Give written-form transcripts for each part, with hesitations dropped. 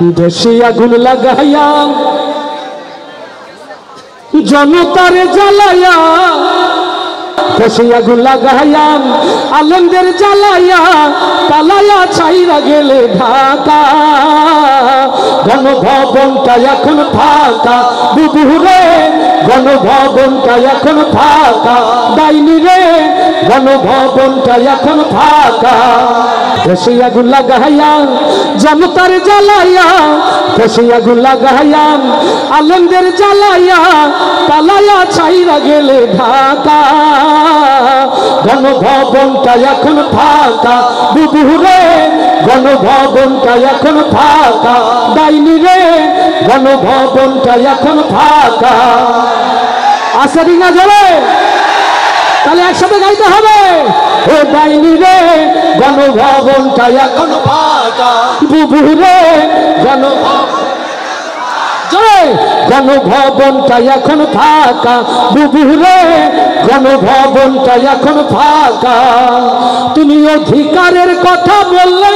দেশে আগুন লাগাইয়া জনতারে জ্বালাইয়া, দেশে আগুন লাগাইয়া আলেমদের জ্বালাইয়া, পালাইয়া ছাইরা গেলে ঢাকা। গণভবনটা এখন ফাঁকা বুবুরে, গণভবনটা এখন ফাঁকা ডাইনি রে, গণভবনটা এখন ফাঁকা। দেশে আগুন লাগাইয়া জনতার জ্বালাইয়া, দেশে আগুন লাগাইয়া আলেমদের জ্বালাইয়া, পালাইয়া ছাইরা গেলে ঢাকা। গণভবনটা এখন ফাঁকা বুবুরে, গণভবনটা এখন ফাঁকা ডাইনি রে, গণভবনটা এখন ফাঁকা। আসে না জলে তাহলে একসাথে গাইতে হবে। ও ডাইনি রে, গণভবনটা এখন ফাঁকা বুবুরে, গণভবনটা এখন ফাঁকা বুবুরে, গণভবনটা এখন ফাঁকা। তুমি অধিকারের কথা বললে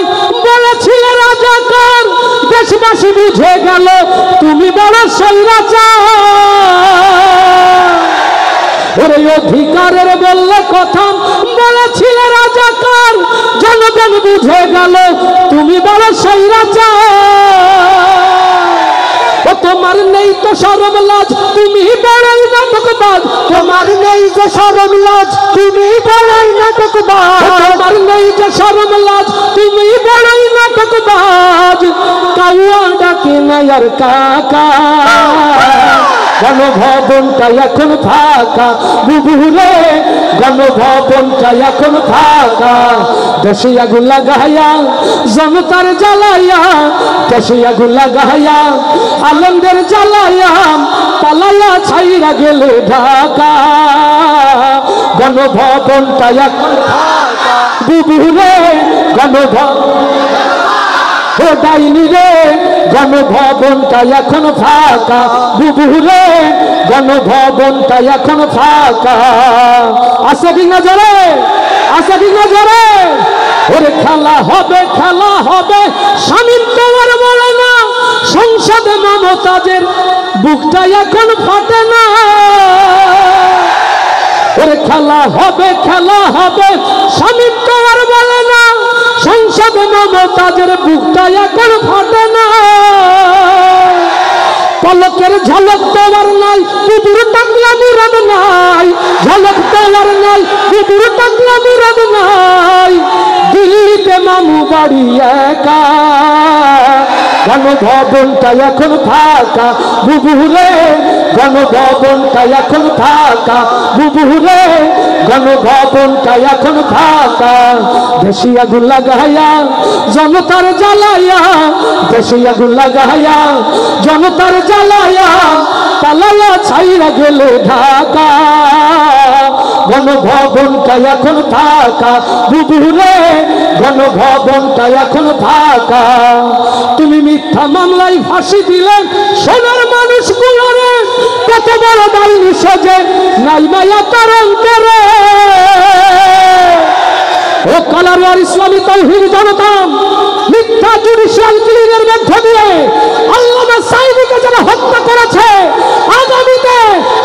বলেছিলে রাজাকার, দেশবাসী বুঝে গেল তুমি বড় স্বৈরাচার। ওরে অধিকারের বললে কথা বলেছিলে রাজাকার, জনগণ বুঝে গেল তুমি বড় স্বৈরাচার। ও তোমার নেই তো শরম লাজ, তুমি বড়ই নাটকবাজ। তোমার নেই যে শরম লাজ, তুমি বড়ই নাটকবাজ। তোমার নেই যে শরম লাজ, তুমি বড়ই নাটকবাজ। কাউয়া ডাকে না আর কাকা, গণভবনটা এখন ফাঁকা বুবুরে, গণভবনটা এখন ফাঁকা। দেশে আগুন লাগাইয়া জনতার জ্বালাইয়া, দেশে আগুন লাগাইয়া আলেমদের জ্বালাইয়া, পালাইয়া ছাইরা গেলে ঢাকা। গণভবনটা এখন ফাঁকা বুবুরে, গণভবন ও ডাইনি রে, গণভবনটা এখন ফাঁকা বুবুরে, গণভবনটা এখন ফাঁকা। আসে ডিঙা জলে, আসে ডিঙা জলে। ওরে খেলা হবে, খেলা হবে স্বামীর তোমার বলে না, সংসদে মমতাজের বুকটা এখন ফাটে না। ওরে খেলা হবে, খেলা হবে স্বামীর তোমার বলে না, সংসদে মমতাজের বুকটা এখন ফাটে না। পলকের ঝলক তোমার নাই, বুবুর টাকলা মুরাদ নাই। ঝলক তোমার নাই, বুবুর টাকলা মুরাদ নাই। দিল্লিতে মামু বাড়ি একা, গণভবনটা এখন ফাঁকা বুবুরে, গণভবনটা এখন ফাঁকা বুবুরে, গণভবনটা এখন ফাঁকা। দেশে আগুন লাগাইয়া জনতার জ্বালাইয়া, দেশে আগুন লাগাইয়া জনতার জ্বালাইয়া, পালাইয়া ছাইরা গেলে ঢাকা। গণভবনটা এখন ফাঁকা বুবুরে, গণভবনটা এখন ফাঁকা। তুমি মিথ্যা মামলায় ফাঁসি দিলে সোনার মানুষগুলোরে, কত বড় ডাইনি সেজে নাই মায়া তার অন্তরে। ও কালারওয়ার ইসলামী তাওহীদ জনতা মিথ্যা জুডিশিয়াল কিলিংয়ের মধ্য দিয়ে আল্লামা সাঈদীকে যারা হত্যা করেছে, আগামীতে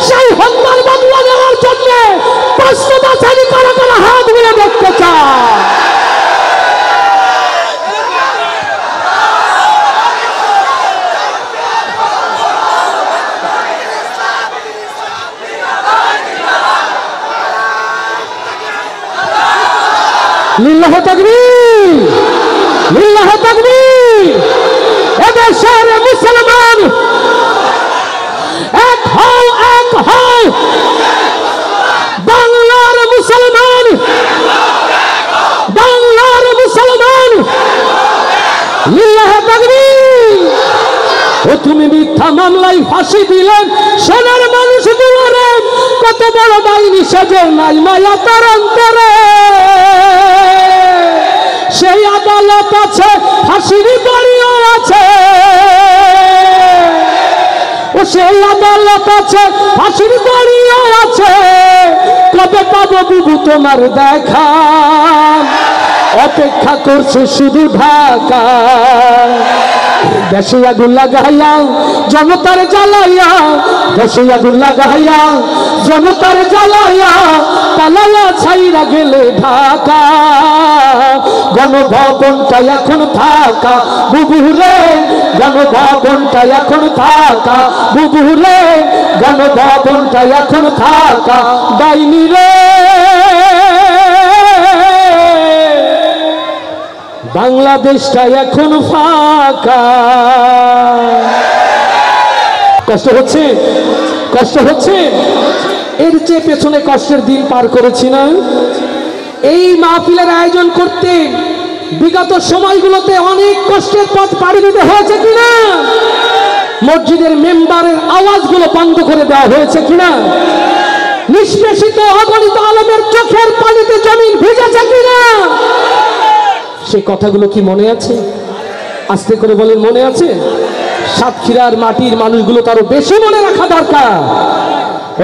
সেই হত্যার বদলা নেওয়ার জন্য 500 বাছাই কারা কারা হাত মিলে দেখতে চায়। লিল্লাহ তাকবীর, লিল্লাহ তাকবীর। এদেশের মুসলমান এক হও, এক হও। বাংলার মুসলমান, বাংলার মুসলমান, লিল্লাহ তাকবীর। ও তুমি মিথ্যা মামলায় ফাঁসি দিলেন সোনার মানুষগুলোরে, কত বড় ডাইনি সেজে নাই মায়া তার অন্তরে। সেই আদালত আছে, ফাঁসির বাড়িও আছে। ও সেই আদালত আছে, ফাঁসির বাড়িও আছে। কবে পাবো বুবু তোমার দেখা, অপেক্ষা করছে শুধু ঢাকা। দেশে আগুন লাগাইয়া জনতার জ্বালাইয়া, দেশে আগুন লাগাইয়া জনতার জ্বালাইয়া, পালাইয়া ছাইরা গেলে ঢাকা। গণভবনটা এখন ফাঁকা বুবুরে, গণভবনটা এখন ফাঁকা বুবুরে, গণভবনটা এখন ফাঁকা। ডাইনি রে বাংলাদেশটা এখন ফাঁকা। কষ্ট হচ্ছে, কষ্ট হচ্ছে। এর চেয়ে পেছনে কষ্টের দিন পার করেছি না? এই মাহফিলের আয়োজন করতে বিগত সময়গুলোতে অনেক কষ্টের পথ পাড়ি দিতে হয়েছে কিনা? মসজিদের মেম্বারের আওয়াজগুলো বন্ধ করে দেওয়া হয়েছে কিনা? নিষ্পেষিত অগণিত আলেমের চোখের পানিতে জমিন ভিজেছে কিনা? সেই কথাগুলো কি মনে আছে? আস্তে করে বলেন, মনে আছে? সাতক্ষীরার মাটির মানুষগুলো তারও বেশি মনে রাখা দরকার।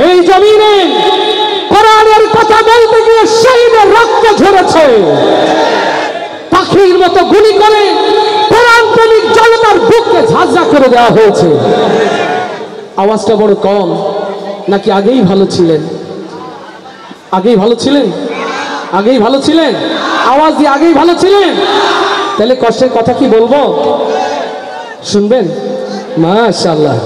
এই জমিনে কোরআনের কথা বলতে গিয়ে শহীদের রক্ত ঝরেছে, পাখির মতো গুলি করে কোরআন প্রেমিক জনতার বুককে ঝাঁঝরা করে দেওয়া হয়েছে। আওয়াজটা বড় কম নাকি আগেই ভালো ছিলেন? আগেই ভালো ছিলেন? আগেই ভালো ছিলেন? আওয়াজ দিয়ে আগেই ভালো ছিলেন? তাহলে কষ্টের কথা কি বলবো? শুনবেন? মাশাআল্লাহ।